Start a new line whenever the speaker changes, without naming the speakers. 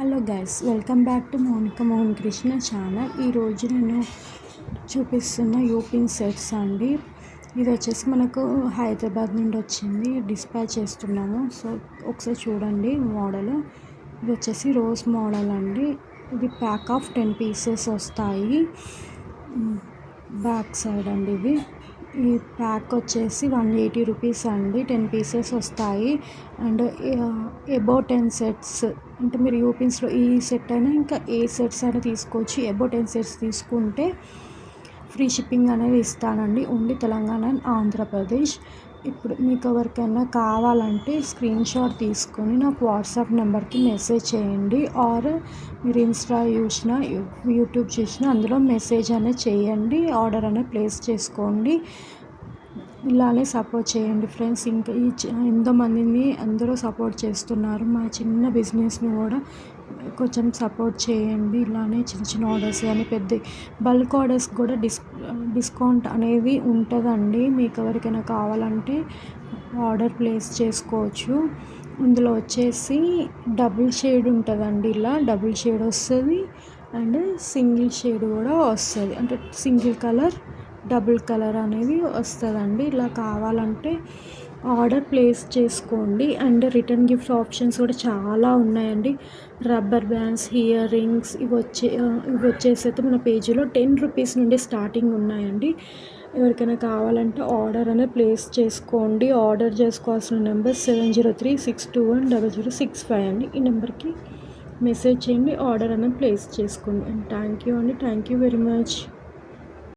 Hello guys, welcome back to Mounika Mohan Krishna channel. ఈరోజు నేను చూపిస్తున్న యూపిన్ సెట్స్ అండి. ఇది వచ్చేసి మనకు హైదరాబాద్ నుండి వచ్చింది, డిస్పాచ్ చేస్తున్నాము. సో ఒకసారి చూడండి మోడల్. ఇది వచ్చేసి రోజ్ మోడల్ అండి. ఇది ప్యాక్ ఆఫ్ 10 పీసెస్ వస్తాయి. బ్యాక్ సైడ్ అండి ఇది. ఈ ప్యాక్ వచ్చేసి 180 రూపీస్ అండి. 10 పీసెస్ వస్తాయి. అండ్ అబౌట్ 10 సెట్స్ అంటే మీరు యూపిన్స్లో ఈ సెట్ అయినా ఇంకా ఏ సెట్స్ అయినా తీసుకోవచ్చు. అబౌట్ 10 సెట్స్ తీసుకుంటే ఫ్రీ షిప్పింగ్ అనేది ఇస్తానండి. Only Telangana and Andhra Pradesh. ఇప్పుడు మీకు ఎవరికైనా కావాలంటే స్క్రీన్ షాట్ తీసుకొని నాకు వాట్సాప్ నెంబర్కి మెసేజ్ చేయండి. ఆర్ మీరు ఇన్స్టా చూసినా యూట్యూబ్ చూసినా అందులో మెసేజ్ అనేది చేయండి. ఆర్డర్ అనేది ప్లేస్ చేసుకోండి. ఇలానే సపోర్ట్ చేయండి ఫ్రెండ్స్. ఇంకా ఎంతోమందిని అందరూ సపోర్ట్ చేస్తున్నారు. మా చిన్న బిజినెస్ని కూడా కొంచెం సపోర్ట్ చేయండి. ఇలానే చిన్న చిన్న ఆర్డర్స్ కానీ పెద్ద బల్క్ ఆర్డర్స్ కూడా డిస్కౌంట్ అనేది ఉంటుందండి. మీకు ఎవరికైనా కావాలంటే ఆర్డర్ ప్లేస్ చేసుకోవచ్చు. ఇందులో వచ్చేసి డబుల్ షేడ్ ఉంటుందండి. ఇలా డబుల్ షేడ్ వస్తుంది అండ్ సింగిల్ షేడ్ కూడా వస్తుంది. అంటే సింగిల్ కలర్ డబుల్ కలర్ అనేది వస్తుందండి. ఇలా కావాలంటే ఆర్డర్ ప్లేస్ చేసుకోండి. అండ్ రిటర్న్ గిఫ్ట్ ఆప్షన్స్ కూడా చాలా ఉన్నాయండి. రబ్బర్ బ్యాండ్స్, ఇయర్ రింగ్స్ ఇవి వచ్చేసి అయితే మన పేజీలో 10 రూపీస్ నుండి స్టార్టింగ్ ఉన్నాయండి. ఎవరికైనా కావాలంటే ఆర్డర్ అనేది ప్లేస్ చేసుకోండి. ఆర్డర్ చేసుకోవాల్సిన నెంబర్ 7036210065 అండి. ఈ నెంబర్కి మెసేజ్ చేయండి. ఆర్డర్ అనేది ప్లేస్ చేసుకోండి. అండ్ థ్యాంక్ యూ అండి. Thank you very much.